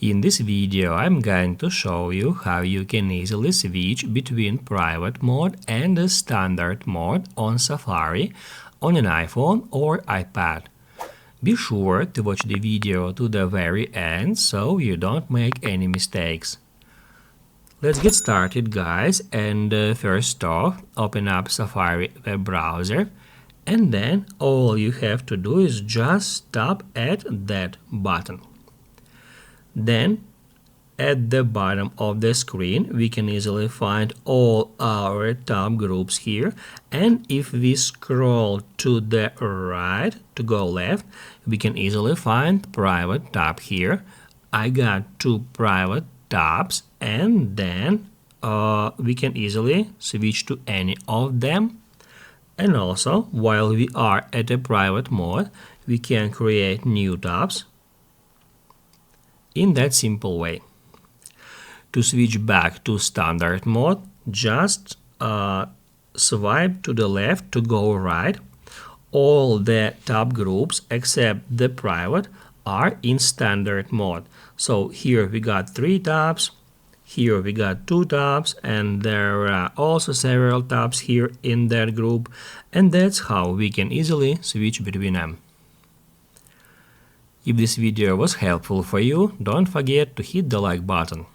In this video, I'm going to show you how you can easily switch between private mode and the standard mode on Safari on an iPhone or iPad. Be sure to watch the video to the very end so you don't make any mistakes. Let's get started, guys, and first off, open up Safari web browser, and then all you have to do is just tap at that button. Then, at the bottom of the screen, we can easily find all our tab groups here. And if we scroll to the right to go left, we can easily find private tab here. I got two private tabs, and then we can easily switch to any of them. And also, while we are at a private mode, we can create new tabs in that simple way. To switch back to standard mode, just swipe to the left to go right. All the tab groups except the private are in standard mode. So here we got 3 tabs, here we got 2 tabs, and there are also several tabs here in that group, and that's how we can easily switch between them. If this video was helpful for you, don't forget to hit the like button.